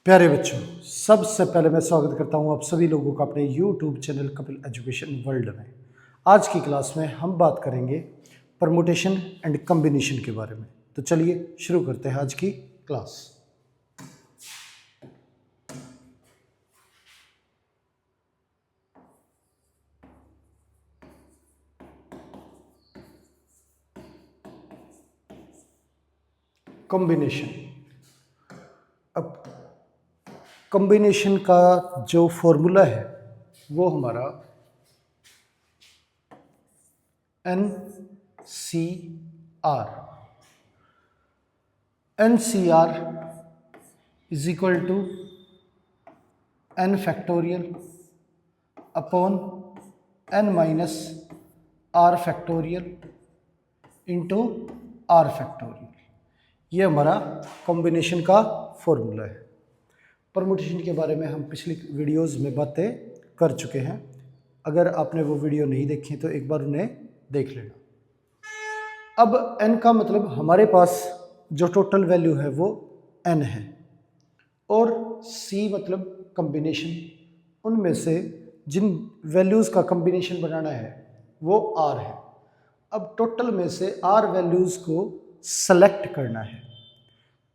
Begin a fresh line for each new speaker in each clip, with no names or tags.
प्यारे बच्चों, सबसे पहले मैं स्वागत करता हूं आप सभी लोगों का अपने YouTube channel Kapil education world में। आज की क्लास में हम बात करेंगे परमुटेशन एंड कॉम्बिनेशन के बारे में। तो चलिए शुरू करते हैं आज की क्लास। कॉम्बिनेशन। अब कॉम्बिनेशन का जो फॉर्मूला है वो हमारा NCR is equal to n factorial upon n minus r factorial into r factorial. ये हमारा कॉम्बिनेशन का फॉर्मूला है। परमुटेशन के बारे में हम पिछली वीडियोस में बातें कर चुके हैं। अगर आपने वो वीडियो नहीं देखी तो एक बार उन्हें देख लेना। अब n का मतलब हमारे पास जो टोटल वैल्यू है वो n है और c मतलब कॉम्बिनेशन, उनमें से जिन वैल्यूज़ का कॉम्बिनेशन बनाना है वो r है। अब टोटल में से r वैल्यूज़ को सेलेक्ट करना है,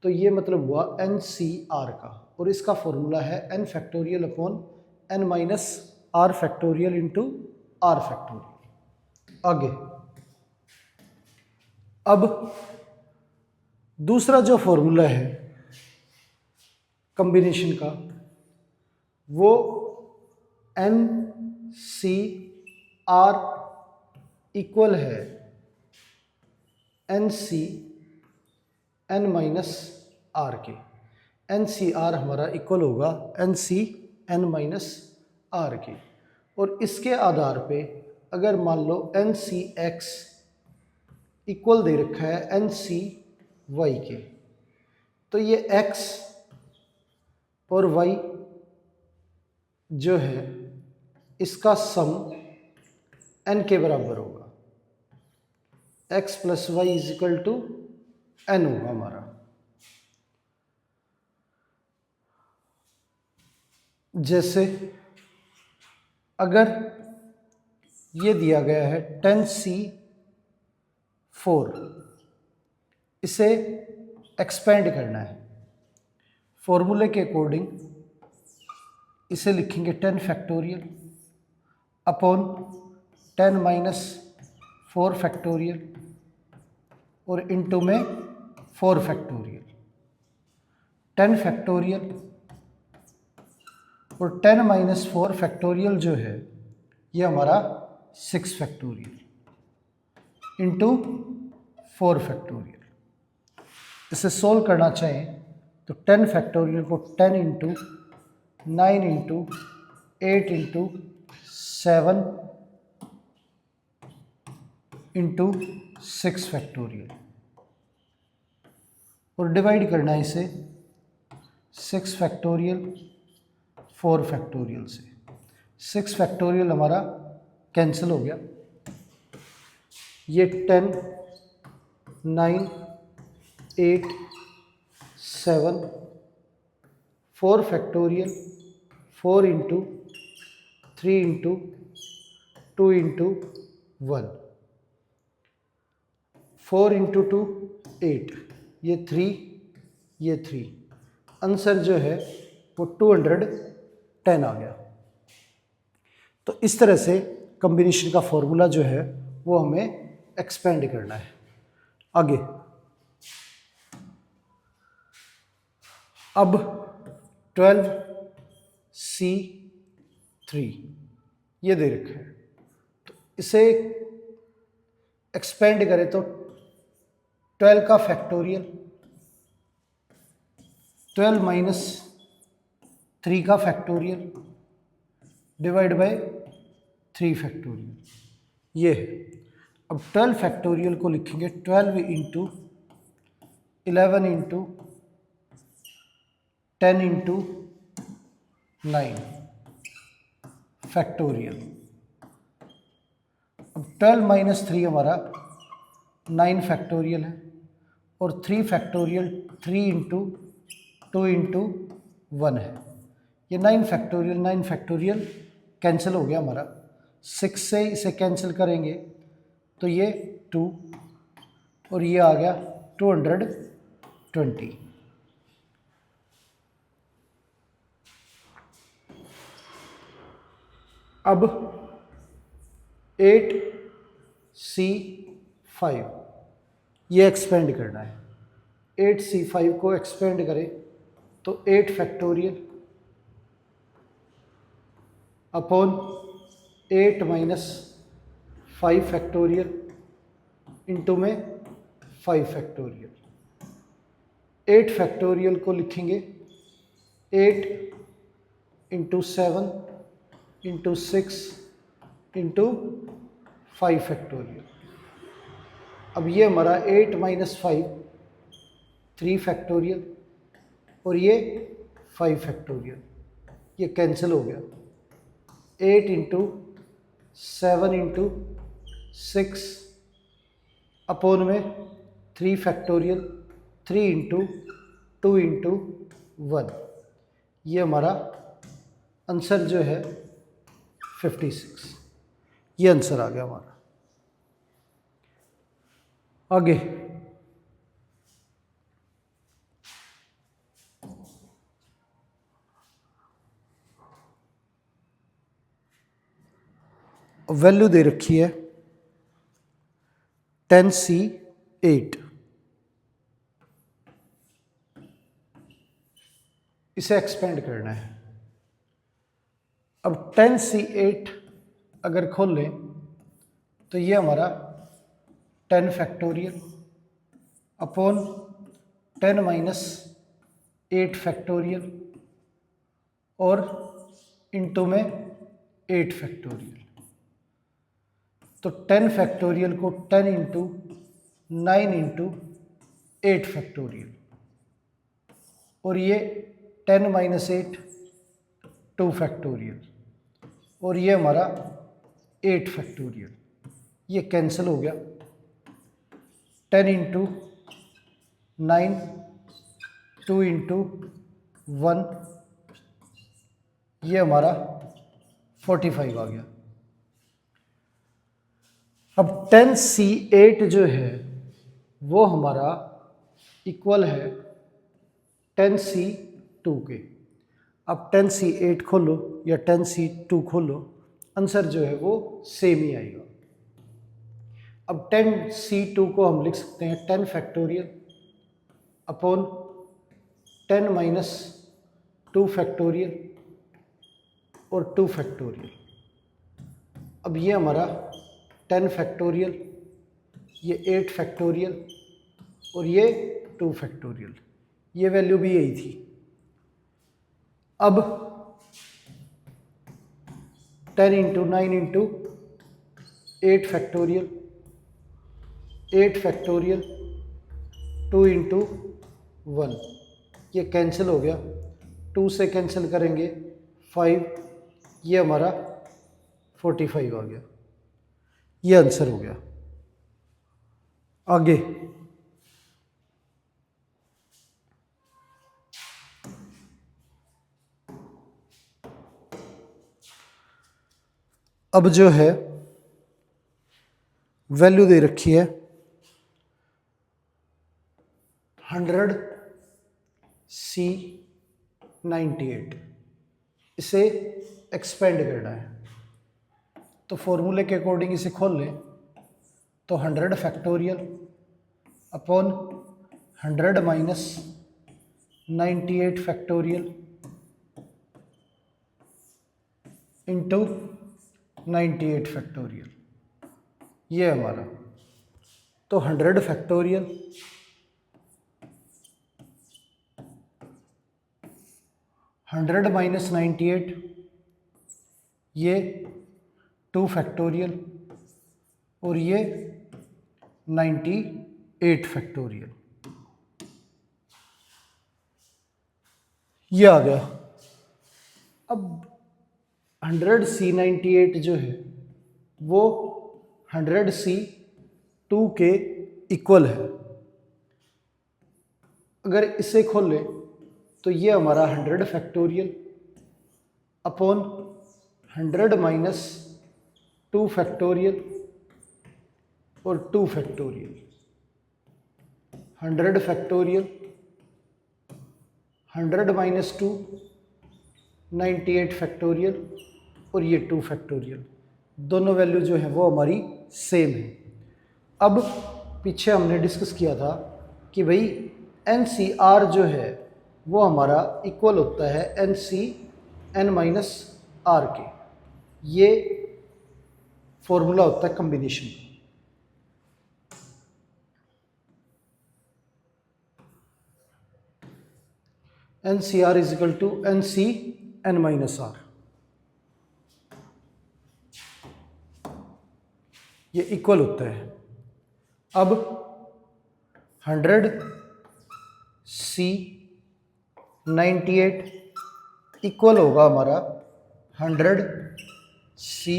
तो ये मतलब हुआ NCR का, और इसका फॉर्मूला है n factorial upon n minus r factorial into r factorial. आगे अब दूसरा जो फॉर्मूला है कॉम्बिनेशन का वो NCR इक्वल है NC n माइनस आर के। NCR हमारा इक्वल होगा NC n माइनस आर के, और इसके आधार पे अगर मान लो NCX इक्वल दे रखा है NCY के, तो ये X और Y जो है इसका सम n के बराबर होगा। X plus y is equal to n होगा हमारा। जैसे अगर ये दिया गया है 10C4, इसे एक्सपेंड करना है। फॉर्मूले के अकॉर्डिंग इसे लिखेंगे 10 फैक्टोरियल अपॉन 10 माइनस 4 फैक्टोरियल और इनटू में 4 फैक्टोरियल। 10 फैक्टोरियल और 10 माइनस 4 फैक्टोरियल जो है ये हमारा 6 फैक्टोरियल इंटू 4 फैक्टोरियल। इसे सोल्व करना चाहें तो 10 फैक्टोरियल को 10 into 9 into 8 into 7 into 6 factorial, और डिवाइड करना है इसे 6 फैक्टोरियल 4 फैक्टोरियल से। 6 फैक्टोरियल हमारा कैंसिल हो गया, ये 10 9 8 7 4 factorial 4 into 3 into 2 into 1, 4 into 2 8, ये 3 ये 3, आंसर जो है वो 210 आ गया। तो इस तरह से कॉम्बिनेशन का फॉर्मूला जो है वो हमें एक्सपेंड करना है। आगे अब 12C3 ये दे रखा है, तो इसे एक्सपेंड करें तो 12 का फैक्टोरियल 12 माइनस 3 का फैक्टोरियल डिवाइड बाय 3 फैक्टोरियल, ये है। अब 12 फैक्टोरियल को लिखेंगे 12 इंटू 11 इंटू 10 इंटू 9 फैक्टोरियल। अब 12 माइनस 3 हमारा 9 फैक्टोरियल है, और 3 फैक्टोरियल 3 इंटू 2 इंटू 1 है। ये 9 फैक्टोरियल कैंसिल हो गया हमारा। 6 से इसे कैंसिल करेंगे तो ये 2 और ये आ गया 220। अब 8C5 ये एक्सपेंड करना है। 8C5 को एक्सपेंड करें तो 8 factorial upon 8 minus 5 factorial into में 5 फैक्टोरियल। 8 फैक्टोरियल को लिखेंगे 8 इंटू 7 इंटू 6 इंटू 5 फैक्टोरियल। अब ये हमारा 8 माइनस 5 3 फैक्टोरियल और ये 5 फैक्टोरियल, ये कैंसिल हो गया। 8 इंटू 7 इंटू 6 अपॉन में 3 फैक्टोरियल 3 इंटू 2 इंटू 1, ये हमारा आंसर जो है 56, ये आंसर आ गया हमारा। आगे वैल्यू दे रखी है 10C8। इसे एक्सपेंड करना है। अब 10C8 अगर खोल लें तो ये हमारा 10 फैक्टोरियल अपॉन 10 माइनस 8 फैक्टोरियल और इंटू में 8 फैक्टोरियल। तो 10 फैक्टोरियल को 10 इंटू 9 इंटू 8 फैक्टोरियल और ये 10 माइनस 8 2 फैक्टोरियल और ये हमारा 8 फैक्टोरियल, ये कैंसिल हो गया। 10 इंटू 9 2 इंटू 1, ये हमारा 45 आ गया। अब 10C8 जो है वो हमारा इक्वल है 10C2 के। अब 10C8 खोलो या 10C2 खोलो, आंसर जो है वो सेम ही आएगा। अब 10C2 को हम लिख सकते हैं 10 फैक्टोरियल अपॉन 10 माइनस 2 फैक्टोरियल और 2 फैक्टोरियल। अब ये हमारा 10 फैक्टोरियल, ये 8 फैक्टोरियल और ये 2 फैक्टोरियल, ये वैल्यू भी यही थी। अब 10 into 9 into 8 factorial 8 factorial 2 into 1, ये कैंसिल हो गया। 2 से कैंसिल करेंगे 5, ये हमारा 45 आ गया, ये आंसर हो गया। आगे अब जो है वैल्यू दे रखी है 100C98, इसे एक्सपेंड करना है। तो फॉर्मूले के अकॉर्डिंग इसे खोल लें तो 100 factorial upon 100 minus 98 factorial into 98 factorial, ये हमारा। तो 100 फैक्टोरियल 100 माइनस 98, ये 2 फैक्टोरियल और ये 98 फैक्टोरियल, ये आ गया। अब 100C98 जो है वो 100C2 के इक्वल है। अगर इसे खोलें तो ये हमारा 100 फैक्टोरियल अपॉन 100 माइनस 2 फैक्टोरियल और 2 फैक्टोरियल, 100 फैक्टोरियल 100 माइनस 2 98 फैक्टोरियल और ये 2 फैक्टोरियल। दोनों वैल्यू जो है वो हमारी सेम है। अब पीछे हमने डिस्कस किया था कि भाई NCR जो है वो हमारा इक्वल होता है NCN माइनस R के। ये फॉर्मूला होता है combination. NCR is equal to NCN minus R। ये इक्वल होता है। अब 100 C 98 इक्वल होगा हमारा 100 C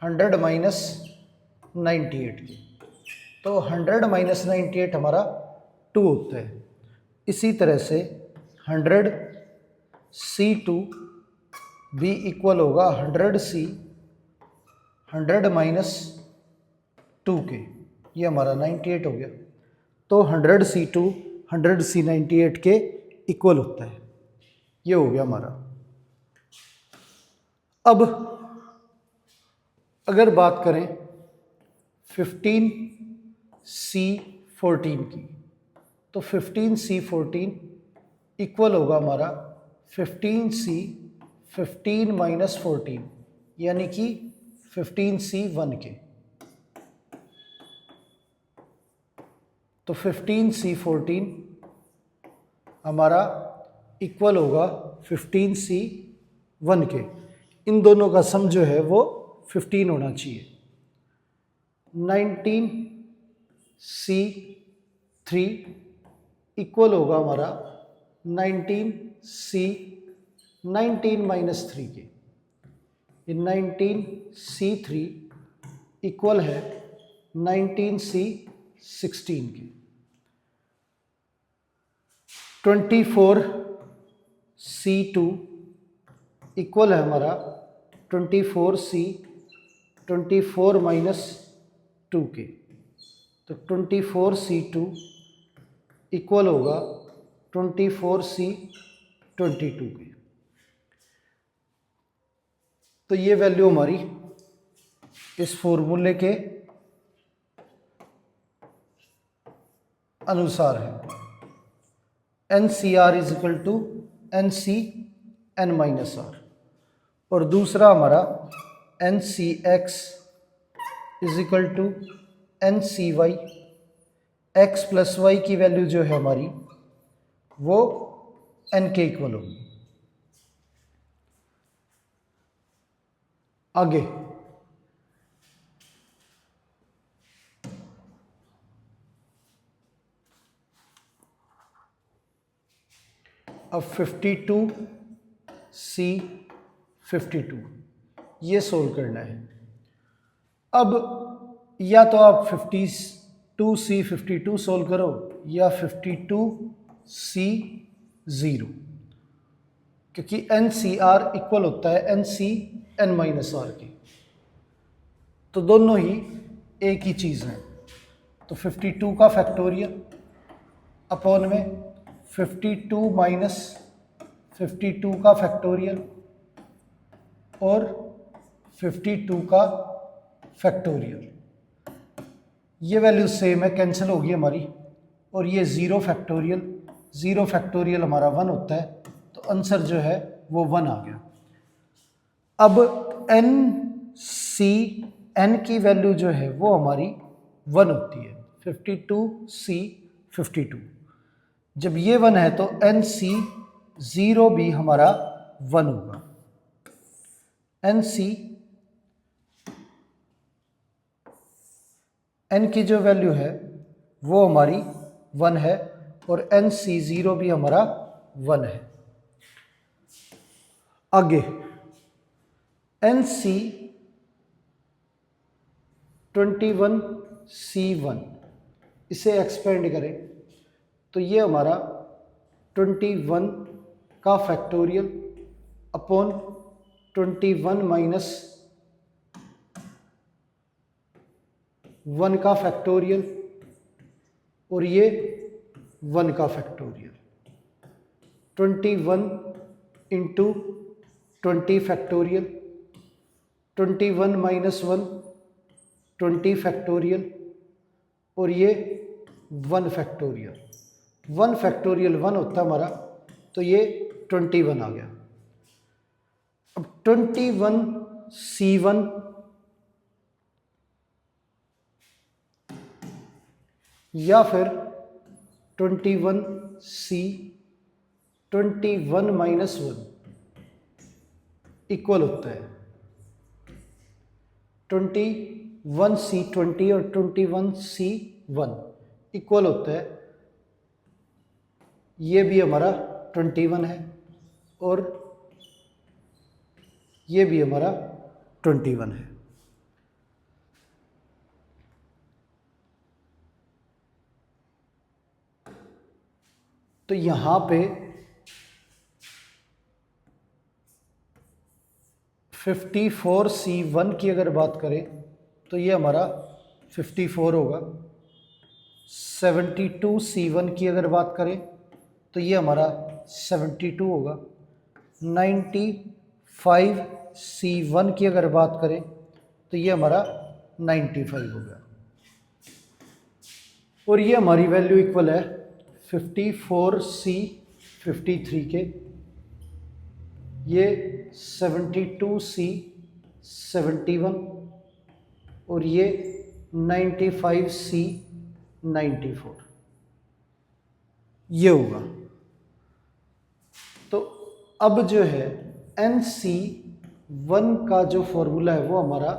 100 माइनस 98 की। तो 100 माइनस 98 हमारा 2 होता है। इसी तरह से 100 C2 भी इक्वल होगा 100 C 100 माइनस 2 के। ये हमारा 98 हो गया। तो 100 C2 100 C 98 के इक्वल होता है। ये हो गया हमारा। अब अगर बात करें 15 C 14 की, तो 15 C 14 इक्वल होगा हमारा 15 C 15 माइनस 14 यानी कि 15 C 1 के। तो 15 C 14 हमारा इक्वल होगा 15 C 1 के। इन दोनों का सम जो है वो 15 होना चाहिए। 19 C 3 इक्वल होगा हमारा 19 C 19 माइनस 3 के। ये 19 C 3 इक्वल है 19 C 16 के। 24 C 2 इक्वल है हमारा 24 C 24 माइनस 2 के। तो 24 C 2 इक्वल होगा 24 C 22 के। तो ये वैल्यू हमारी इस फॉर्मूले के अनुसार है। NCR is equal to NCN minus R। और दूसरा हमारा NCX is equal to NCY। X plus y की वैल्यू जो है हमारी वो N के इक्वल होगी। आगे अब 52 C 52 ये सोल्व करना है। अब या तो आप 52 C 52 सोल्व करो या 52 C 0, क्योंकि NCR इक्वल होता है NCN माइनस R के। तो दोनों ही एक ही चीज़ है। तो 52 का फैक्टोरियल अपॉन में 52 माइनस 52 का फैक्टोरियल और 52 का फैक्टोरियल। ये वैल्यू सेम है, कैंसिल होगी हमारी। और ये 0 फैक्टोरियल, 0 फैक्टोरियल हमारा 1 होता है। तो आंसर जो है वो 1 आ गया। अब NCN की वैल्यू जो है वो हमारी 1 होती है। 52 C 52 जब ये 1 है तो NC0 भी हमारा 1 होगा। NCN की जो वैल्यू है वो हमारी 1 है और NC0 भी हमारा 1 है। आगे NC21 C1 इसे एक्सपेंड करें तो ये हमारा 21 का फैक्टोरियल अपॉन 21 माइनस 1 का फैक्टोरियल और ये 1 का factorial. 21 into 20 factorial, 21 minus 1 20 factorial और ये 1 फैक्टोरियल। 1 फैक्टोरियल 1 होता है हमारा, तो ये 21 आ गया। अब 21C1 या फिर 21C 21 माइनस 1 इक्वल होता है 21C 20 और 21C 1 इक्वल होता है, ये भी हमारा 21 है और ये भी हमारा 21 है। तो यहाँ पे 54C1 की अगर बात करें तो ये हमारा 54 होगा। 72C1 की अगर बात करें तो ये हमारा 72 होगा। 95C1 की अगर बात करें तो ये हमारा 95 होगा। और ये हमारी वैल्यू इक्वल है 54C 53 के, ये 72C 71 और ये 95C 94 ये होगा। तो अब जो है NC1 का जो फॉर्मूला है वो हमारा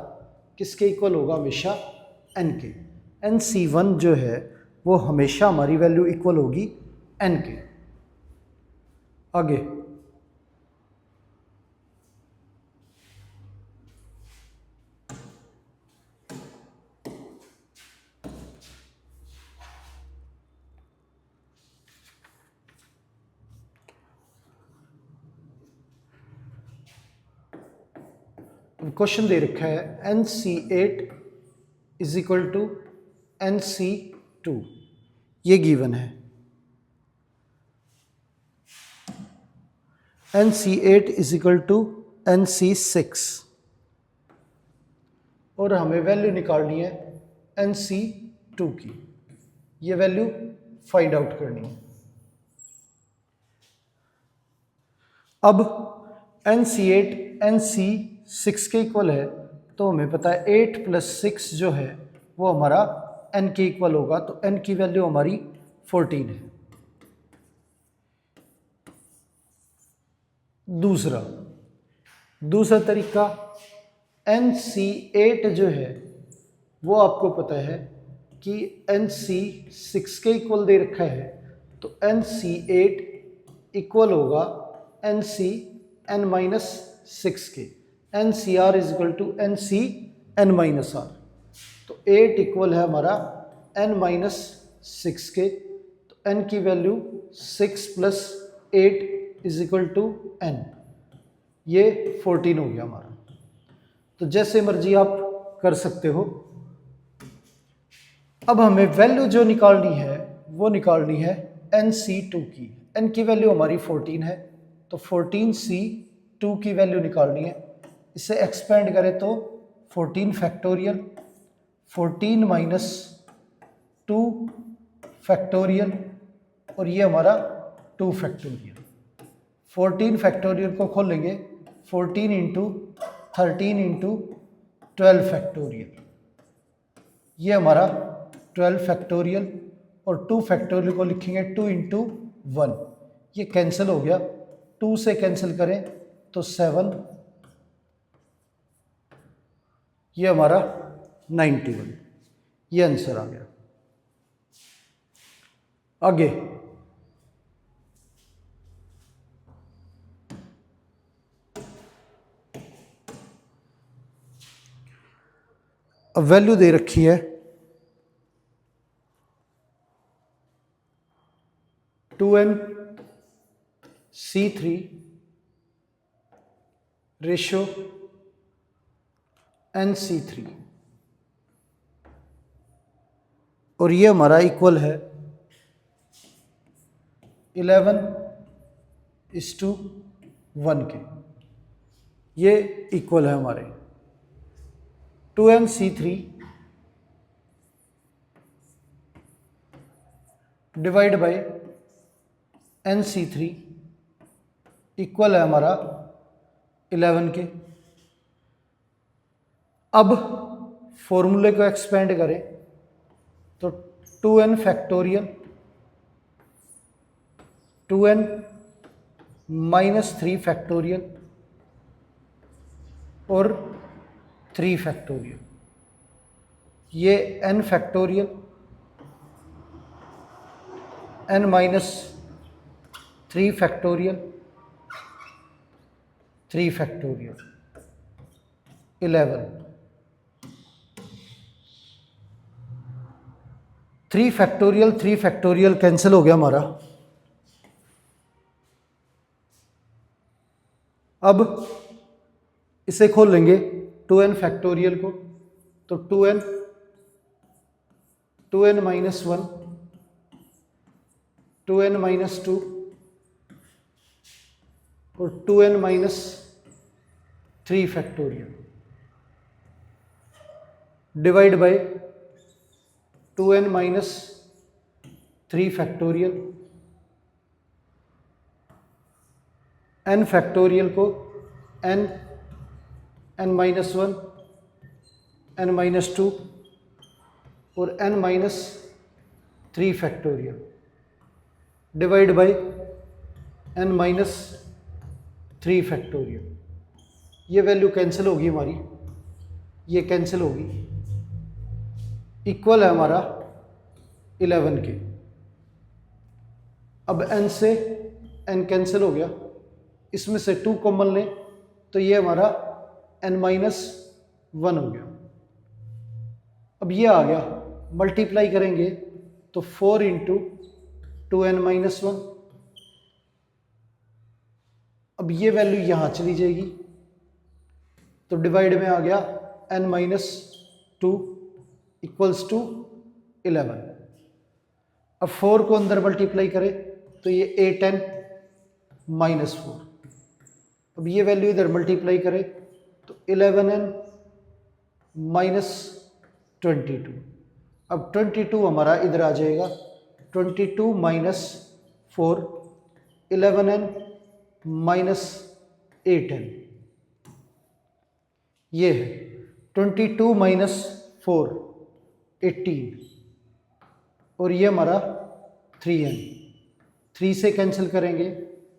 किसके इक्वल होगा? हमेशा N के। NC1 जो है वो हमेशा हमारी वैल्यू इक्वल होगी N के। आगे क्वेश्चन दे रखा है NC8 is equal to NC2, ये गिवन है। NC8 is equal to NC6 और हमें वैल्यू निकालनी है NC2 की, ये वैल्यू फाइंड आउट करनी है। अब NC8 NC6 के इक्वल है, तो हमें पता है 8 + 6 जो है वो हमारा N के इक्वल होगा, तो N की वैल्यू हमारी 14 है। दूसरा तरीका NC8 जो है वो आपको पता है कि NC6 के इक्वल दे रखा है, तो NC8 इक्वल होगा NCn-6 के। NCr is equal to NCn-r, तो 8 इक्वल है हमारा n-6 के, तो n की value 6 + 8 is equal to n, ये 14 हो गया हमारा। तो जैसे मर्जी आप कर सकते हो। अब हमें वैल्यू जो निकालनी है वो निकालनी है NC2 की। n की वैल्यू हमारी 14 है, तो 14C2 की वैल्यू निकालनी है। इसे एक्सपेंड करें तो 14 फैक्टोरियल, 14 माइनस 2 फैक्टोरियल और ये हमारा 2 फैक्टोरियल। 14 फैक्टोरियल को खोलेंगे, 14 इंटू 13 इंटू 12 फैक्टोरियल, ये हमारा 12 फैक्टोरियल, और 2 फैक्टोरियल को लिखेंगे 2 इंटू 1, ये कैंसिल हो गया। 2 से कैंसिल करें तो 7, ये हमारा 91, ये आंसर आ गया। आगे अब वैल्यू दे रखी है 2n C3 रेशो NC3, और ये हमारा इक्वल है 11:1 के। ये इक्वल है हमारे 2NC3 divide by NC3 equal है हमारा 11 के। अब फॉर्मूले को एक्सपेंड करें तो 2n फैक्टोरियल 2n -3 फैक्टोरियल और 3 फैक्टोरियल, ये n factorial n -3 factorial 3 factorial 11, 3 factorial 3 factorial cancel हो गया हमारा। अब इसे खोल लेंगे 2n फैक्टोरियल को, तो 2n -1 2n -2 और 2n -3 factorial divide bye 2n -3 factorial, n factorial को n -1 n -2 और n -3 factorial divide by n -3 factorial. ये वैल्यू कैंसिल होगी हमारी, ये कैंसिल होगी, इक्वल है हमारा 11 के। अब n से n कैंसिल हो गया, इसमें से 2 कॉमन लें तो ये हमारा n -1 हो गया। अब ये आ गया, मल्टीप्लाई करेंगे तो 4 × 2n -1। अब ये वैल्यू यहाँ चली जाएगी तो डिवाइड में आ गया n -2 इक्वल्स टू 11। अब 4 को अंदर मल्टीप्लाई करें तो ये 8n -4। अब ये वैल्यू इधर मल्टीप्लाई करें तो 11n -22। अब 22 हमारा इधर आ जाएगा, 22 - 4 11n -8n, ये है 22 - 4 18, और ये हमारा 3n, 3 से कैंसिल करेंगे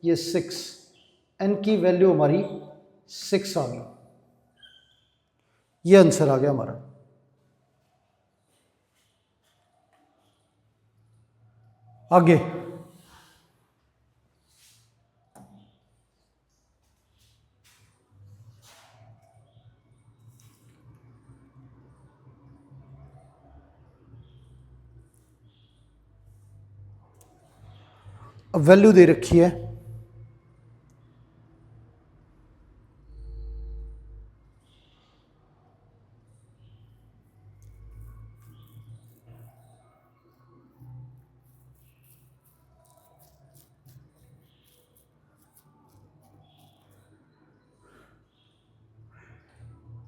ये 6, n की वैल्यू हमारी 6 आ गई। ये आंसर आ गया हमारा। आगे अब वैल्यू दे रखी है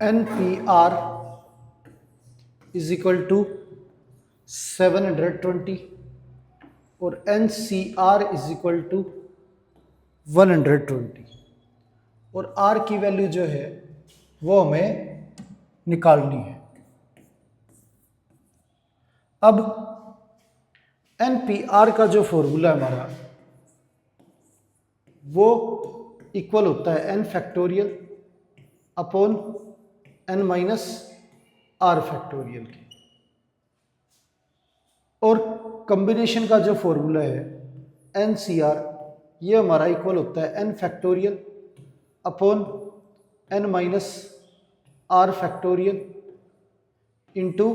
NPR इज इक्वल टू 720 और NCR इज इक्वल टू 120, और R की वैल्यू जो है वो हमें निकालनी है। अब NPR का जो फॉर्मूला है हमारा वो इक्वल होता है n factorial upon n -r factorial के, और कॉम्बिनेशन का जो फॉर्मूला है NCR ये हमारा इक्वल होता है n factorial upon n -r factorial into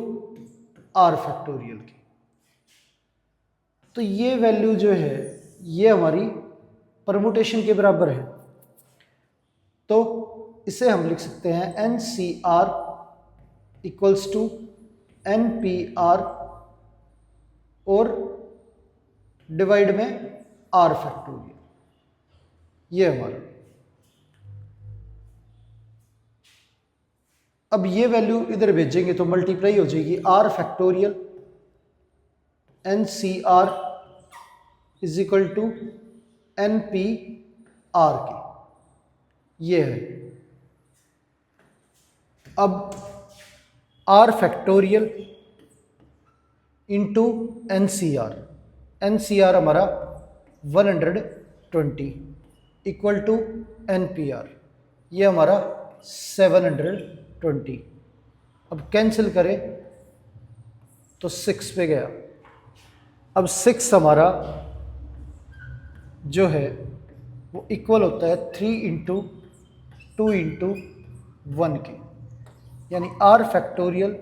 r factorial की। तो ये वैल्यू जो है ये हमारी परमुटेशन के बराबर है, तो इसे हम लिख सकते हैं N C R equals to N P R और डिवाइड में आर फैक्टोरियल, ये हमारा। अब ये वैल्यू इधर भेजेंगे तो मल्टीप्लाई हो जाएगी R factorial N C R is equal to N P R के, ये है। अब R factorial into N C R हमारा 120 equal to N P R, ये हमारा 720। अब कैंसिल करें तो 6 पे गया। अब 6 हमारा जो है वो इक्वल होता है 3 इंटू 2 इंटू 1 के, यानी आर फैक्टोरियल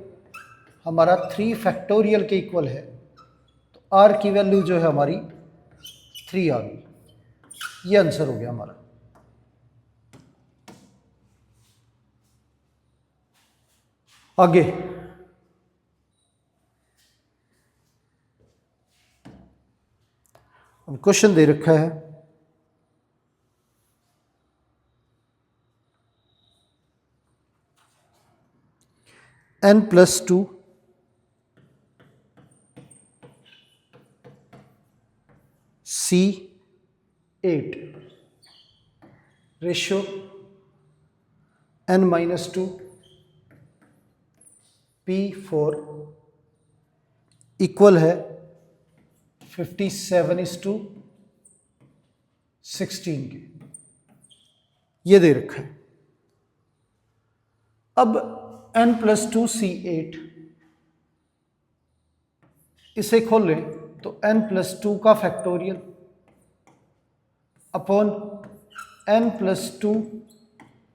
हमारा 3 फैक्टोरियल के इक्वल है, तो आर की वैल्यू जो है हमारी 3 आ गई। ये आंसर हो गया हमारा। आगे अब क्वेश्चन दे रखा है n+2 C8 ratio n-2 P4 equal है 57:16 के, ये दे रखा है। अब n+2 C8 इसे खोल लें तो n+2 का फैक्टोरियल अपॉन n+2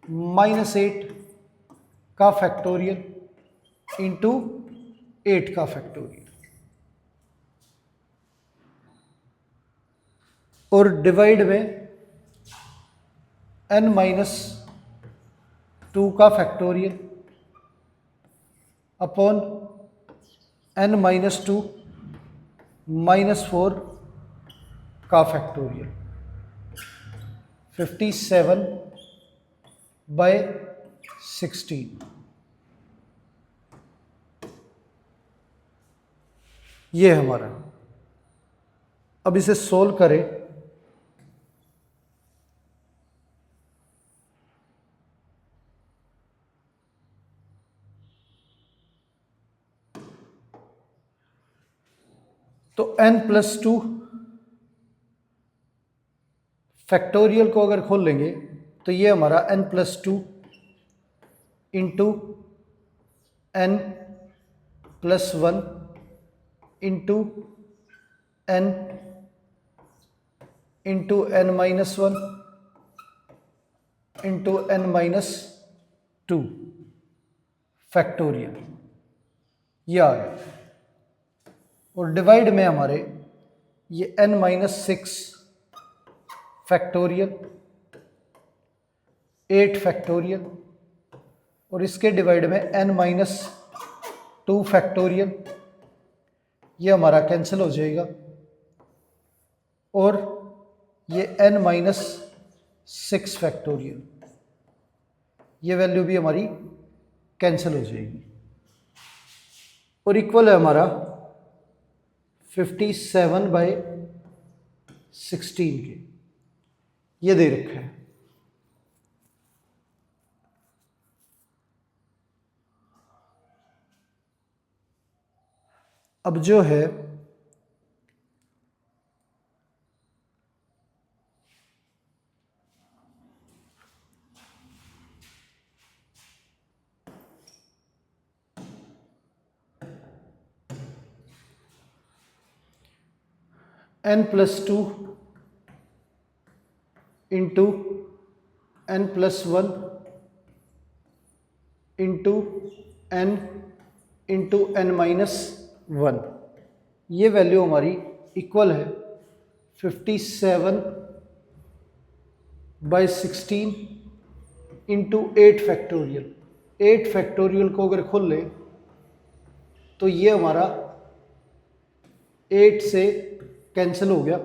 -8 का फैक्टोरियल इंटू 8 का फैक्टोरियल, और डिवाइड में n-2 का फैक्टोरियल अपॉन n-2 -4 का फैक्टोरियल, 57/16, ये हमारा। अब इसे सोल्व करें तो n+2 फैक्टोरियल को अगर खोल लेंगे तो ये हमारा n+2 into n+1 into n into n-1 into n-2 factorial, ये आ गया। और डिवाइड में हमारे ये n-6 फैक्टोरियल, 8 फैक्टोरियल, और इसके डिवाइड में n-2 फैक्टोरियल, ये हमारा कैंसिल हो जाएगा, और ये n-6 फैक्टोरियल, ये वैल्यू भी हमारी कैंसिल हो जाएगी, और इक्वल है हमारा 57/16 के, ये दे रखा है। अब जो है n+2 into n+1 into n into n-1, ये वैल्यू हमारी इक्वल है 57 बाई 16 इंटू 8 फैक्टोरियल। 8 फैक्टोरियल को अगर खोल लें तो ये हमारा 8 से कैंसिल हो गया,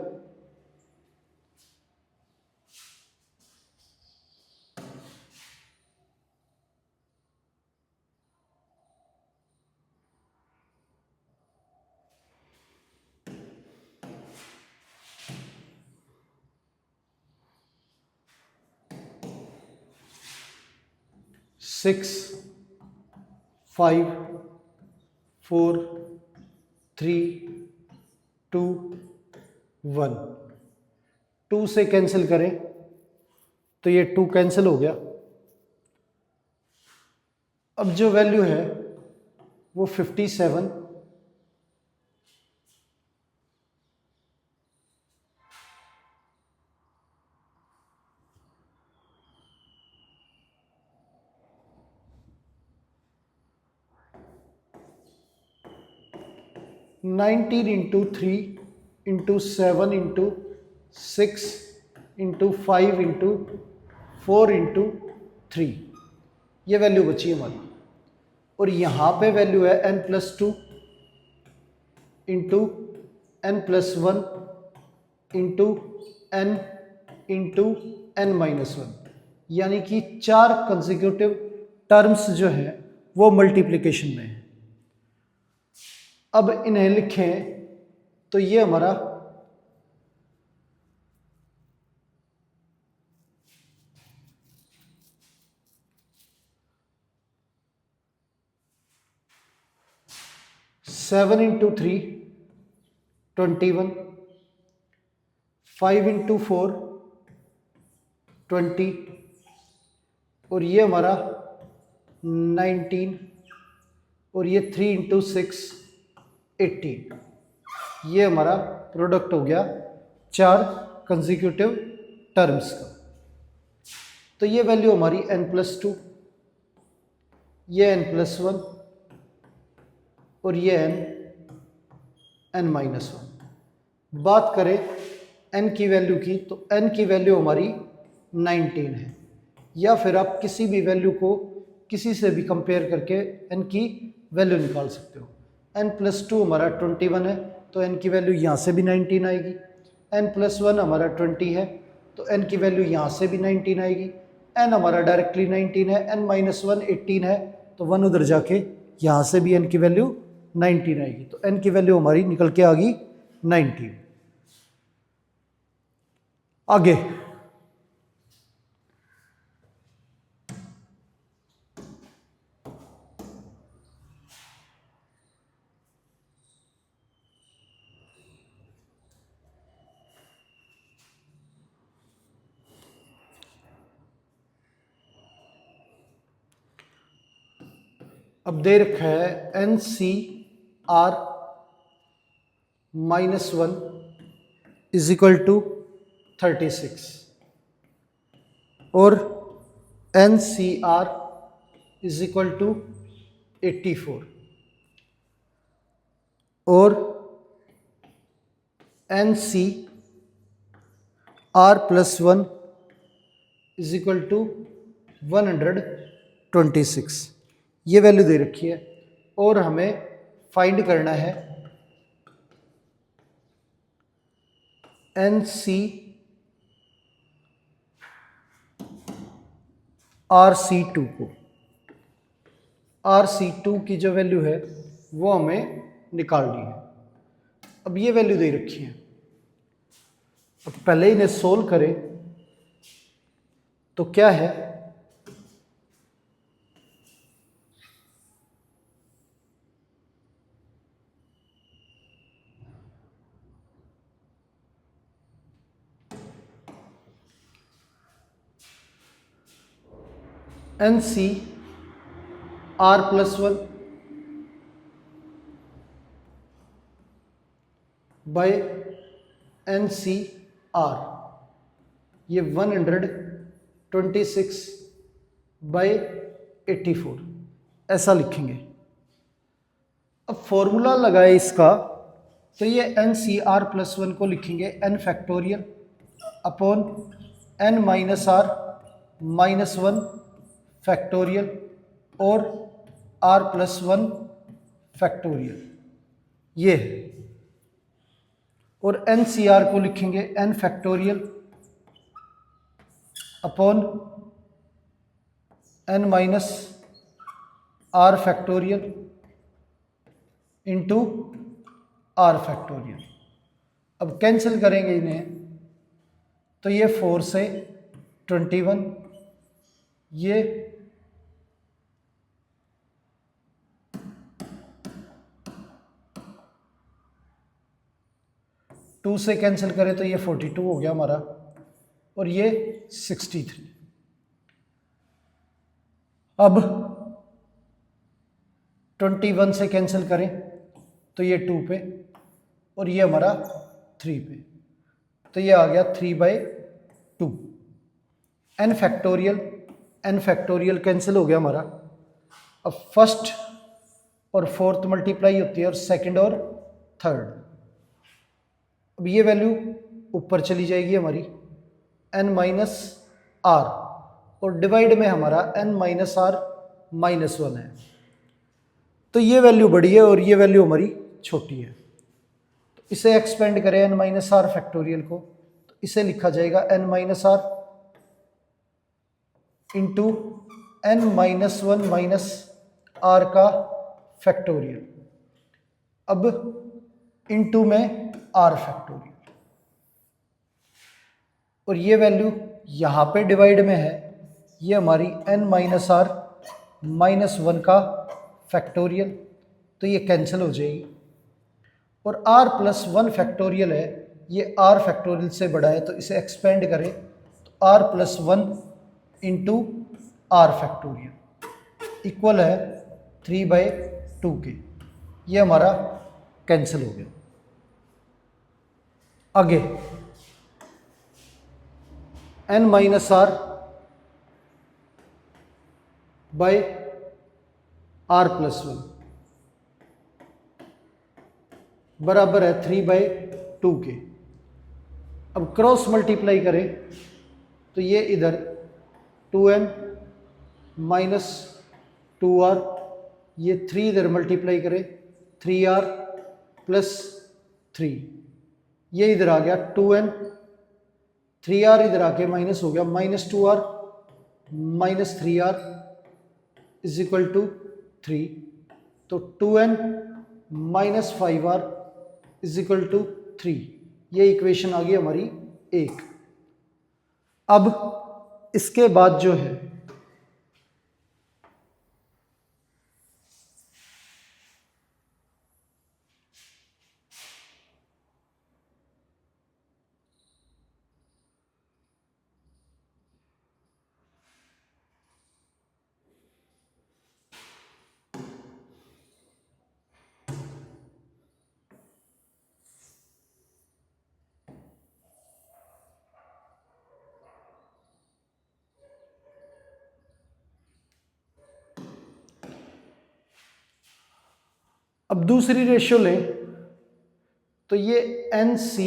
सिक्स 5 4 3 2 1। 2 से कैंसिल करें तो ये 2 कैंसिल हो गया। अब जो वैल्यू है वो 57 19 into 3 into 7 into 6 into 5 into 4 into 3, ये वैल्यू बची हमारी। और यहाँ पे वैल्यू है n+2 into n+1 into n into n-1, यानी कि 4 कंसेक्यूटिव टर्म्स जो है वो मल्टीप्लिकेशन में है। अब इन्हें लिखें तो ये हमारा सेवन इंटू 3 21, 5 इंटू 4 20, और ये हमारा 19, और ये 3 इंटू 6 18। ये हमारा प्रोडक्ट हो गया 4 कंसेक्यूटिव टर्म्स का। तो ये वैल्यू हमारी n+2, ये n+1 और ये n-1। बात करें n की वैल्यू की तो n की वैल्यू हमारी 19 है, या फिर आप किसी भी वैल्यू को किसी से भी कंपेयर करके n की वैल्यू निकाल सकते हो। n+2 हमारा 21 है तो n की वैल्यू यहाँ से भी 19 आएगी। n+1 हमारा 20 है तो n की वैल्यू यहाँ से भी 19 आएगी। n हमारा डायरेक्टली 19 है, n-1 18 है तो 1 उधर जाके यहाँ से भी n की वैल्यू 19 आएगी। तो n की वैल्यू हमारी निकल के आ गई 19। आगे अब दे रखा है NCR -1 = 36 और NCR = 84 और NCR+1 = 126। ये वैल्यू दे रखी है और हमें फाइंड करना है NCRC2 को। RC2 की जो वैल्यू है वो हमें निकालनी है। अब ये वैल्यू दे रखी है, अब पहले इन्हें सोल्व करें तो क्या है NCR+1 बाय NCR, ये 126/84 ऐसा लिखेंगे। अब फॉर्मूला लगाए इसका तो ये NCR+1 को लिखेंगे n factorial upon n minus R minus one factorial और r प्लस वन फैक्टोरियल, ये है। और एन सी आर को लिखेंगे n factorial upon n minus R factorial into R factorial. अब कैंसिल करेंगे इन्हें तो ये 4 से 21, ये 2 से कैंसिल करें तो ये 42 हो गया हमारा, और ये 63। अब 21 से कैंसिल करें तो ये 2 पे, और ये हमारा 3 पे, तो ये आ गया 3/2। n फैक्टोरियल कैंसिल हो गया हमारा। अब फर्स्ट और फोर्थ मल्टीप्लाई होती है और सेकंड और थर्ड। अब ये वैल्यू ऊपर चली जाएगी हमारी n माइनस आर, और डिवाइड में हमारा n minus R minus one है, तो ये वैल्यू बड़ी है और ये वैल्यू हमारी छोटी है। तो इसे एक्सपेंड करें n माइनस आर फैक्टोरियल को, तो इसे लिखा जाएगा n minus R into n minus one minus R का फैक्टोरियल, अब इंटू में आर फैक्टोरियल, और ये वैल्यू यहाँ पे डिवाइड में है, ये हमारी n minus R minus one का फैक्टोरियल, तो ये कैंसिल हो जाएगी। और r प्लस वन फैक्टोरियल है, ये r फैक्टोरियल से बड़ा है, तो इसे एक्सपेंड करें तो r plus one into R factorial equal है 3/2 के। ये हमारा कैंसिल हो गया। आगे n minus R by R plus one बराबर है 3/2 के। अब क्रॉस मल्टीप्लाई करें तो ये इधर 2n माइनस 2r, ये 3 इधर मल्टीप्लाई करें 3r प्लस 3, ये इधर आ गया 2n, 3r इधर आके माइनस हो गया minus 2r minus 3r is equal to 3, तो 2n minus 5r is equal to 3। ये इक्वेशन आ गई हमारी 1। अब इसके बाद जो है अब दूसरी रेशियो लें तो ये N C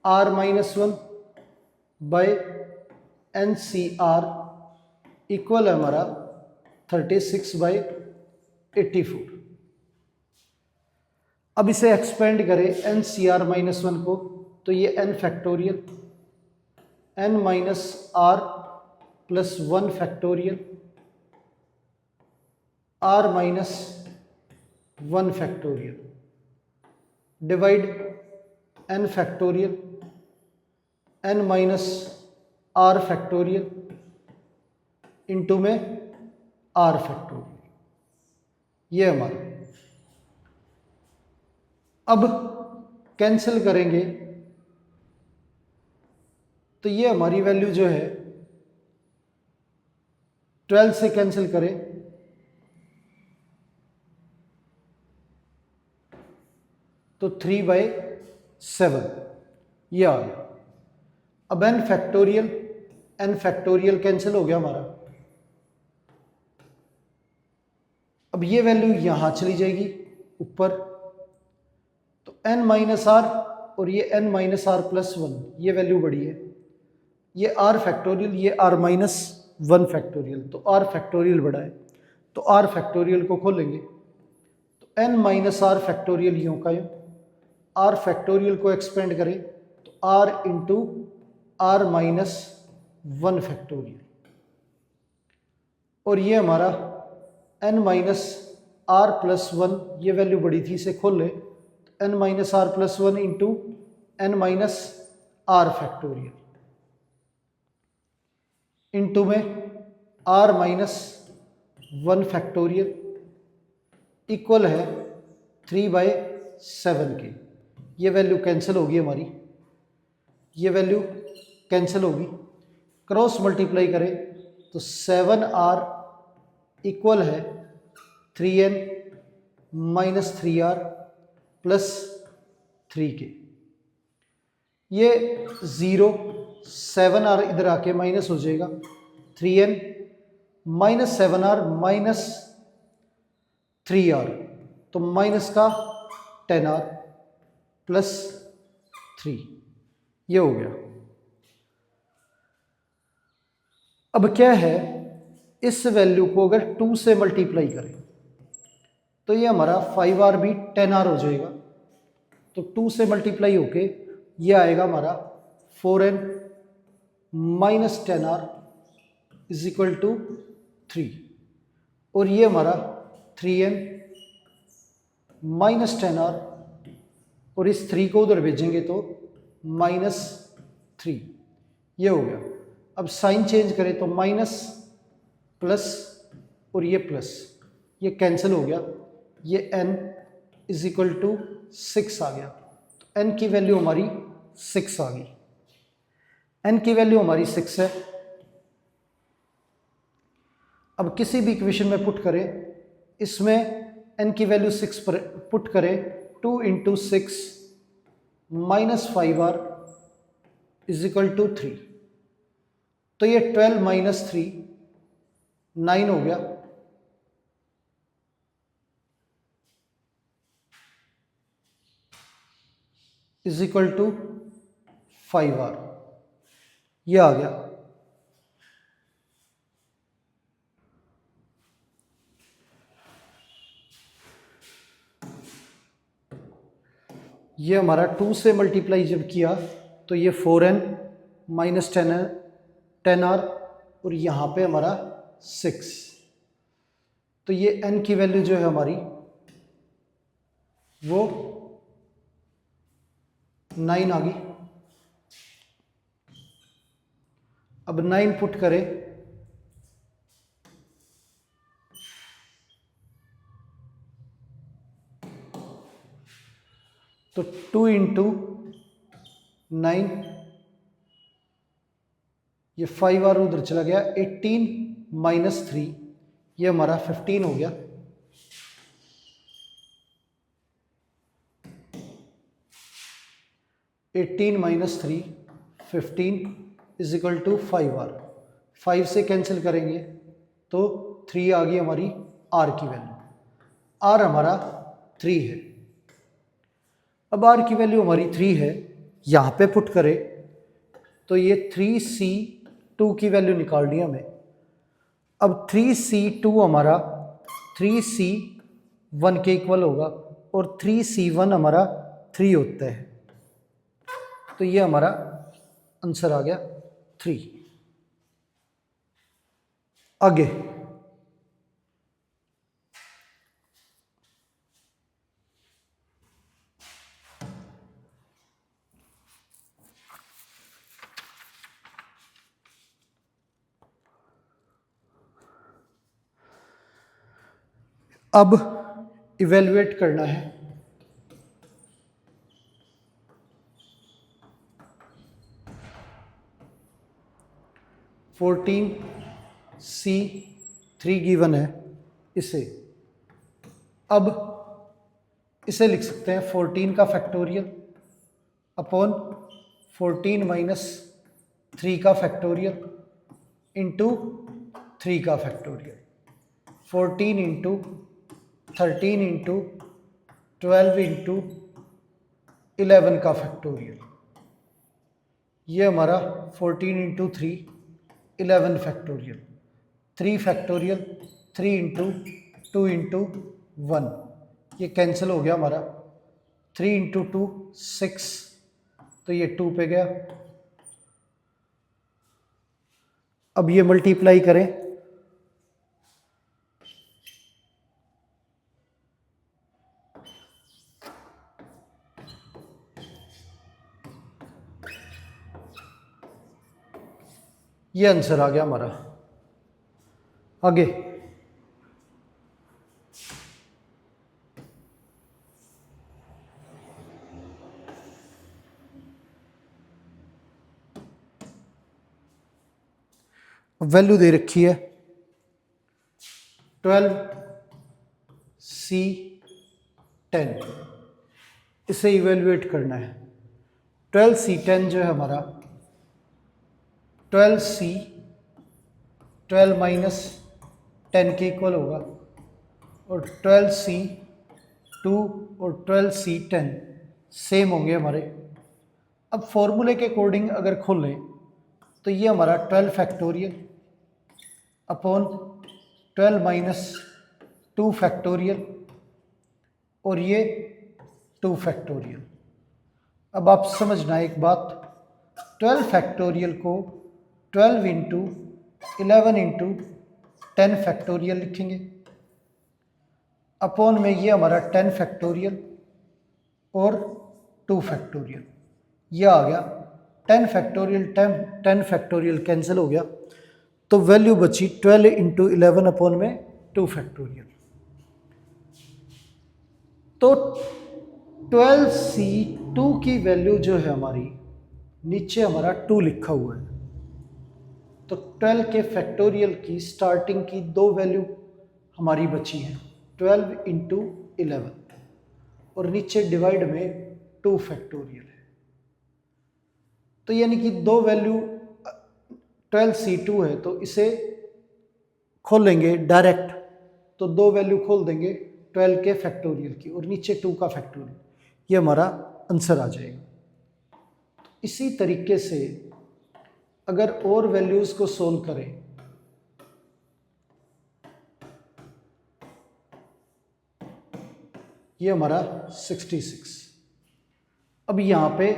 R minus one by N C R equal है हमारा 36/84। अब इसे एक्सपेंड करें N C R minus one को, तो ये N factorial N minus R plus one factorial R minus one factorial divide n factorial n minus R factorial into में r factorial, ये हमारा। अब कैंसिल करेंगे तो ये हमारी वैल्यू जो है 12 से कैंसिल करें तो 3/7 ये आ गया। अब n फैक्टोरियल कैंसिल हो गया हमारा। अब ये वैल्यू यहां चली जाएगी ऊपर, तो n माइनस आर और ये n minus R plus one, ये वैल्यू बड़ी है, ये आर फैक्टोरियल, ये आर माइनस 1 फैक्टोरियल, तो आर फैक्टोरियल बड़ा है, तो आर फैक्टोरियल को खोलेंगे तो एन माइनस आर फैक्टोरियल यूँ का यूँ, आर फैक्टोरियल को एक्सपेंड करें तो R into R minus 1 factorial, और ये हमारा एन माइनस आर प्लस 1, ये वैल्यू बड़ी थी, इसे खोल ले तो N minus R plus 1 into N minus R factorial into में आर माइनस 1 फैक्टोरियल इक्वल है 3/7 के। ये वैल्यू कैंसिल होगी हमारी, ये वैल्यू कैंसिल होगी, क्रॉस मल्टीप्लाई करें तो 7r इक्वल है 3n minus 3r plus 3k। ये 0 7r इधर आके माइनस हो जाएगा, 3n minus 7r minus 3r, तो माइनस का 10r प्लस 3, ये हो गया। अब क्या है, इस वैल्यू को अगर 2 से मल्टीप्लाई करें तो ये हमारा 5r भी 10r हो जाएगा, तो 2 से मल्टीप्लाई होके ये आएगा हमारा 4n minus 10r is equal to 3, और ये हमारा 3n माइनस 10r, और इस 3 को उधर भेजेंगे तो माइनस 3, ये हो गया। अब साइन चेंज करें तो माइनस प्लस और ये प्लस, ये कैंसिल हो गया, ये n इज इक्वल टू 6 आ गया, तो n की वैल्यू हमारी 6 आ गई, n की वैल्यू हमारी 6 है। अब किसी भी इक्वेशन में पुट करें, इसमें n की वैल्यू 6 पर पुट करें, 2 into 6 minus 5r is equal to 3, तो ये 12 माइनस 3 9 हो गया, इज इक्वल टू 5r, ये आ गया। ये हमारा 2 से मल्टीप्लाई जब किया तो ये 4n माइनस 10r, और यहाँ पे हमारा 6, तो ये n की वैल्यू जो है हमारी वो 9 आ गई। अब 9 पुट करें तो 2 इंटू 9, ये 5r उधर चला गया, 18 माइनस 3, ये हमारा 15 हो गया। Eighteen minus 3 15 is equal to 5r, 5 से कैंसिल करेंगे तो 3 आ गई हमारी r की वैल्यू, r हमारा 3 है। अब r की वैल्यू हमारी 3 है, यहाँ पे पुट करें तो ये 3c2 की वैल्यू निकालनी है हमें। अब 3c2 हमारा 3c1 के इक्वल होगा, और 3c1 हमारा 3 होता है, तो ये हमारा आंसर आ गया 3। आगे अब इवेल्युएट करना है C3 गिवन है इसे। अब इसे लिख सकते हैं 14 का फैक्टोरियल अपॉन 14 माइनस 3 का फैक्टोरियल इंटू 3 का फैक्टोरियल, 14 इंटू 13 इंटू 12 इंटू 11 का फैक्टोरियल, ये हमारा 14 into 3 11 factorial, 3 factorial 3 into 2 into 1, ये कैंसिल हो गया हमारा। 3 इंटू 2 6, तो ये 2 पे गया। अब ये मल्टीप्लाई करें, ये आंसर आ गया हमारा। आगे वैल्यू दे रखी है 12C10, इसे इवेल्युएट करना है। 12C10 जो है हमारा 12C 12 माइनस 10 के इक्वल होगा, और 12C2 और 12C10 सेम होंगे हमारे। अब फॉर्मूले के अकॉर्डिंग अगर खोलें तो ये हमारा 12 फैक्टोरियल अपॉन 12 माइनस 2 फैक्टोरियल, और ये 2 फैक्टोरियल। अब आप समझना एक बात, 12 फैक्टोरियल को 12 इंटू 11 इंटू 10 फैक्टोरियल लिखेंगे, अपॉन में ये हमारा 10 फैक्टोरियल और 2 फैक्टोरियल, ये आ गया 10 फैक्टोरियल 10 फैक्टोरियल कैंसिल हो गया, तो वैल्यू बची 12 इंटू 11 अपॉन में 2 फैक्टोरियल। तो 12C2 की वैल्यू जो है हमारी, नीचे हमारा 2 लिखा हुआ है, तो 12 के फैक्टोरियल की स्टार्टिंग की दो वैल्यू हमारी बची हैं, 12 इंटू 11 और नीचे डिवाइड में 2 फैक्टोरियल है। तो यानी कि दो वैल्यू 12C2 है, तो इसे खोलेंगे डायरेक्ट, तो दो वैल्यू खोल देंगे 12 के फैक्टोरियल की और नीचे 2 का फैक्टोरियल, ये हमारा आंसर आ जाएगा। इसी तरीके से अगर और वैल्यूज को सोल्व करें, ये हमारा 66। अब यहां पे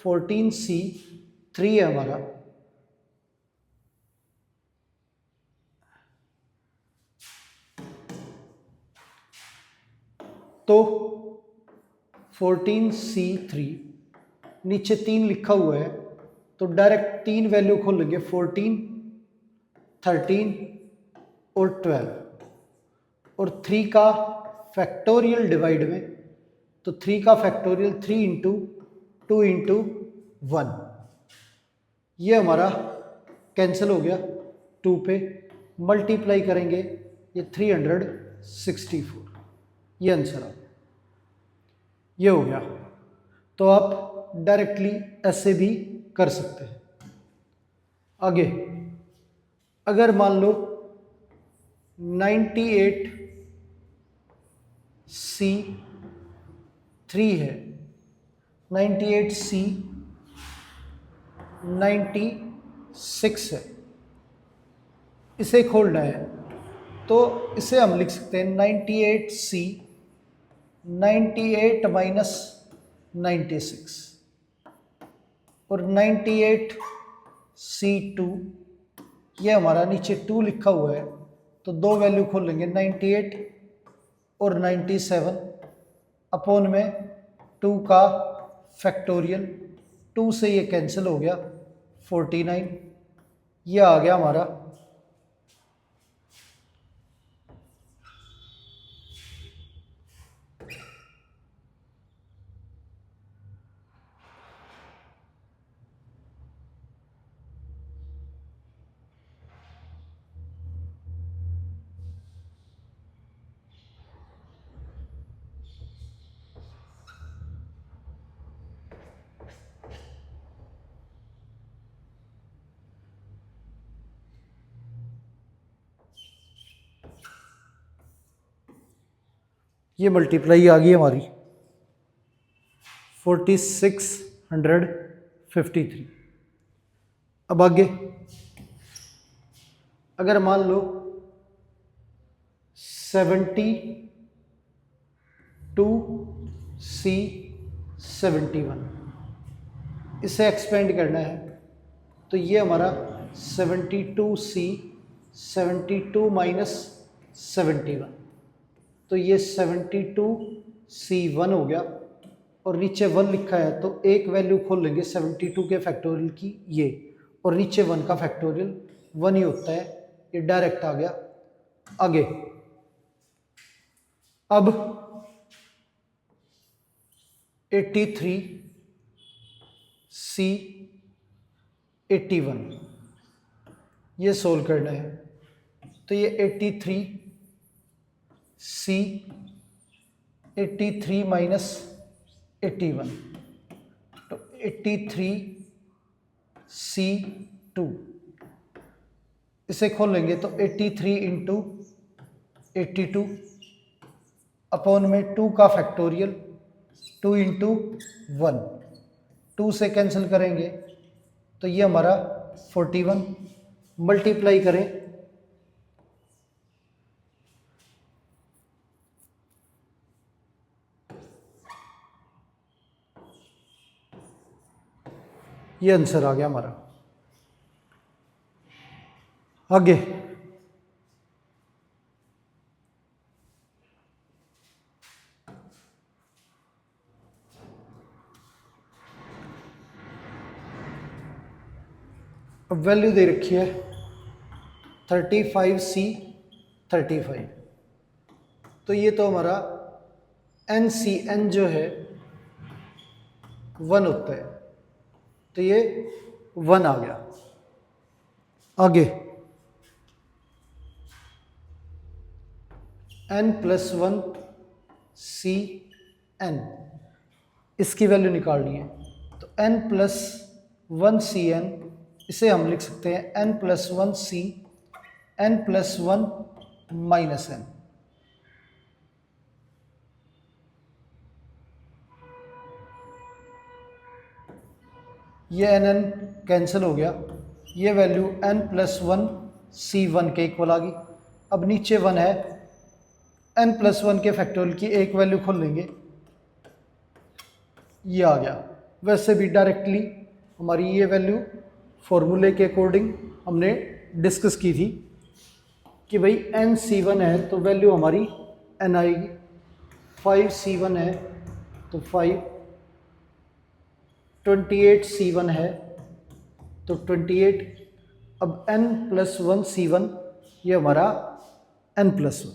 14C3 है हमारा, तो 14C3 नीचे 3 लिखा हुआ है, तो डायरेक्ट 3 वैल्यू खोलेंगे, 14 13 और 12, और 3 का फैक्टोरियल डिवाइड में, तो 3 का फैक्टोरियल 3 इंटू 2 इंटू 1, ये हमारा कैंसिल हो गया 2 पे, मल्टीप्लाई करेंगे ये 364, ये आंसर आ गया, ये हो गया। तो आप डायरेक्टली ऐसे भी कर सकते हैं। आगे अगर मान लो 98C3 है, 98C96 है, इसे खोलना है, तो इसे हम लिख सकते हैं 98C 98 माइनस 96 और 98C2, ये हमारा नीचे 2 लिखा हुआ है, तो दो वैल्यू खोलेंगे 98 और 97 अपॉन में 2 का फैक्टोरियल, 2 से ये कैंसिल हो गया 49, ये आ गया हमारा ये मल्टीप्लाई आ गई हमारी 4653। अब आगे अगर मान लो 72C71 इसे एक्सपेंड करना है, तो ये हमारा 72C 72 - 71, तो ये 72C1 हो गया और नीचे 1 लिखा है, तो एक वैल्यू खोल लेंगे 72 के फैक्टोरियल की ये, और नीचे 1 का फैक्टोरियल 1 ही होता है, ये डायरेक्ट आ गया। आगे अब 83C81 ये सोल्व करना है, तो ये 83 माइनस 81, तो 83C2 इसे खोल लेंगे, तो 83 इंटू 82 अपॉन में 2 का फैक्टोरियल 2 इंटू 1, 2 से कैंसिल करेंगे तो ये हमारा 41, मल्टीप्लाई करें ये आंसर आ गया हमारा। आगे अब वैल्यू दे रखी है 35C35, तो ये तो हमारा NCN जो है 1 होता है, तो ये 1 आ गया। आगे N+1 CN इसकी वैल्यू निकालनी है, तो N+1 CN इसे हम लिख सकते हैं N+1 C N+1 -N, ये NN कैंसिल हो गया, ये वैल्यू N+1 C1 के इक्वल आ गई। अब नीचे 1 है, N+1 के फैक्टोरियल की एक वैल्यू खोल लेंगे, ये आ गया। वैसे भी डायरेक्टली हमारी ये वैल्यू फॉर्मूले के अकॉर्डिंग हमने डिस्कस की थी कि भाई NC1 है तो वैल्यू हमारी N आएगी, 5C1 है तो 5, 28C1 है तो 28, अब N+1 C1 ये हमारा N+1।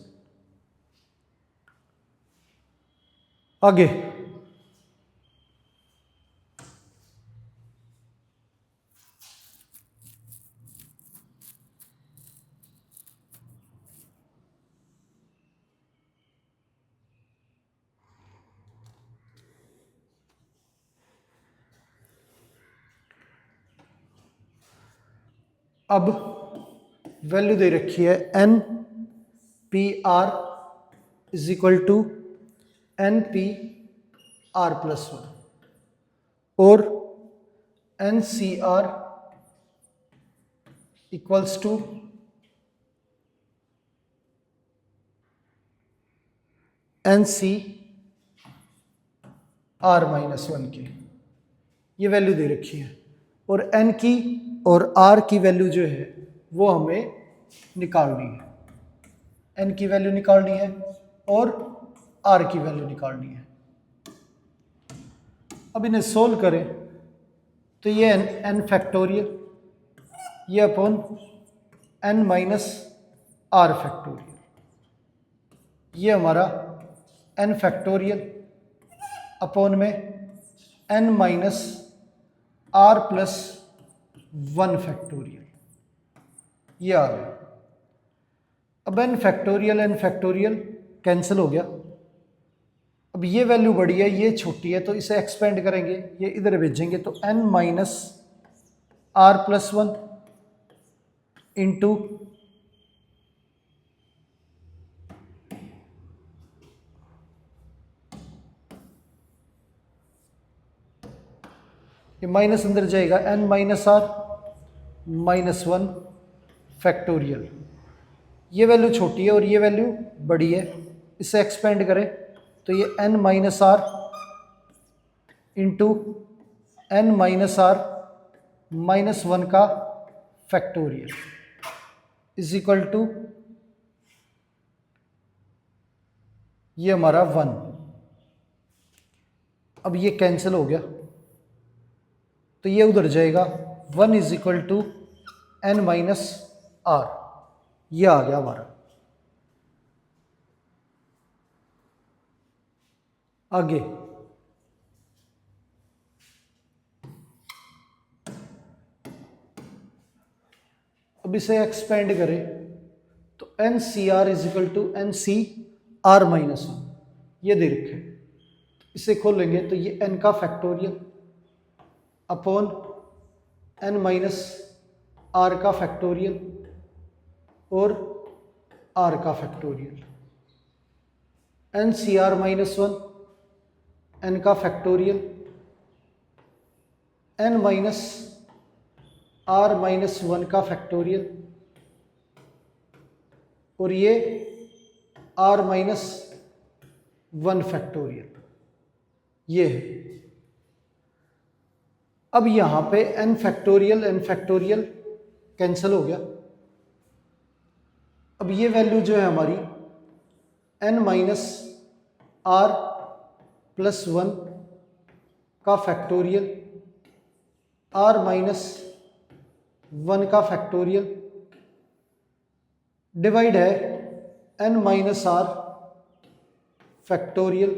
आगे अब वैल्यू दे रखी है NPR = NPR+1 और NCR = NCR-1 के, ये वैल्यू दे रखी है, और N की और R की वैल्यू जो है वो हमें निकालनी है, N की वैल्यू निकालनी है और R की वैल्यू निकालनी है। अब इन्हें सोल्व करें तो ये N फैक्टोरियल ये upon N minus R factorial, ये हमारा N फैक्टोरियल अपॉन में N माइनस R+1 फैक्टोरियल, ये आ गया। अब N फैक्टोरियल कैंसिल हो गया, अब ये वैल्यू बड़ी है ये छोटी है, तो इसे एक्सपेंड करेंगे, ये इधर भेजेंगे, तो N माइनस R+1 इंटू ये माइनस अंदर जाएगा N माइनस R, -1 फैक्टोरियल। ये वैल्यू छोटी है और ये वैल्यू बड़ी है, इसे एक्सपेंड करें तो ये n minus R into n minus R -1 का फैक्टोरियल इज इक्वल टू ये हमारा 1। अब ये कैंसिल हो गया तो ये उधर जाएगा, 1 is equal to n minus R, ये आ गया हमारा। आगे अब इसे एक्सपेंड करें तो N C R is equal to N C R -1, ये दे रखे हैं। इसे खोलेंगे तो ये n का factorial upon n minus R का फैक्टोरियल और r का factorial, N C R -1 n का फैक्टोरियल, n माइनस आर -1 का फैक्टोरियल और ये r -1 फैक्टोरियल, ये है। अब यहाँ पे n फैक्टोरियल कैंसिल हो गया। अब ये वैल्यू जो है हमारी n माइनस आर प्लस 1 का फैक्टोरियल, r -1 का फैक्टोरियल डिवाइड है n minus R factorial,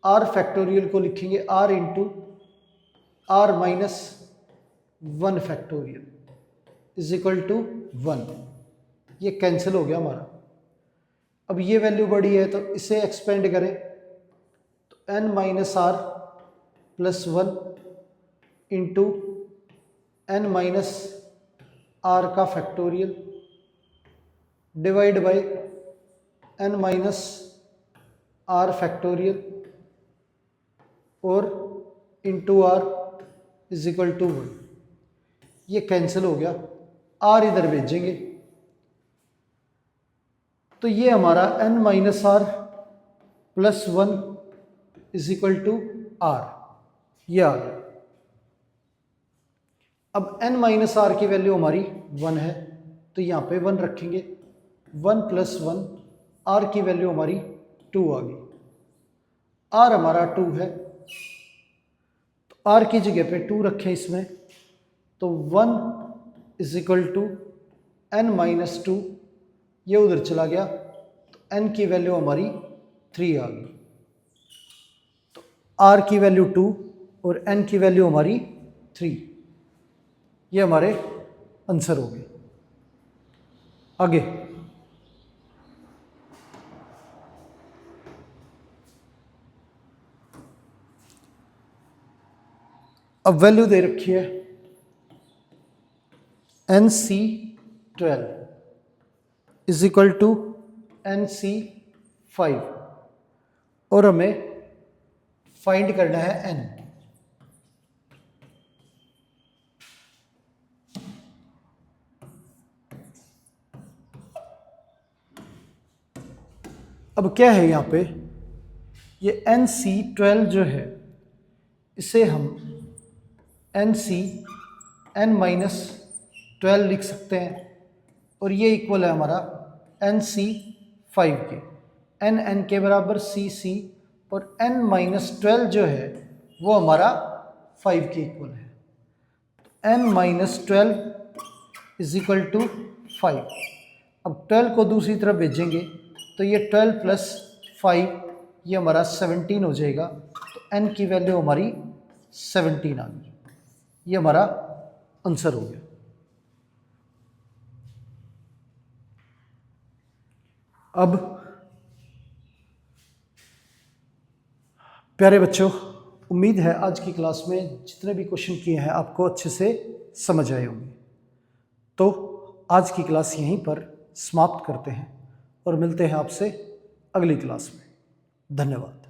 r factorial को लिखेंगे r into r -1 factorial is equal to 1। ये कैंसिल हो गया हमारा। अब ये वैल्यू बड़ी है तो इसे एक्सपेंड करें तो n minus R plus 1 into n minus R का factorial divide by n minus R factorial और into R is equal to 1। ये कैंसिल हो गया, r इधर भेजेंगे तो ये हमारा n minus R plus 1 is equal to r, ये आ गया। अब n माइनस आर की वैल्यू हमारी 1 है तो यहाँ पे 1 रखेंगे, 1 प्लस 1, r की वैल्यू हमारी 2 आ गई। r हमारा 2 है तो r की जगह पे 2 रखें इसमें तो 1 is equal to n minus 2, ये उधर चला गया तो n की वैल्यू हमारी 3 आ गई। तो r की वैल्यू 2 और n की वैल्यू हमारी 3, ये हमारे आंसर हो गए। आगे अब वैल्यू दे रखी है NC12 is equal to NC5 और हमें फाइंड करना है n। अब क्या है यहाँ पे, ये NC12 जो है इसे हम n लिख सकते हैं और ये इक्वल है हमारा NC5 के, n के बराबर c और n-12 जो है वो हमारा 5 के इक्वल है। n-12 is equal to 5। अब 12 को दूसरी तरफ भेजेंगे तो ये 12 प्लस 5 ये हमारा 17 हो जाएगा। तो n की वैल्यू हमारी 17 आ गई, ये हमारा आंसर हो गया। अब प्यारे बच्चों, उम्मीद है आज की क्लास में जितने भी क्वेश्चन किए हैं आपको अच्छे से समझ आए होंगे। तो आज की क्लास यहीं पर समाप्त करते हैं और मिलते हैं आपसे अगली क्लास में। धन्यवाद।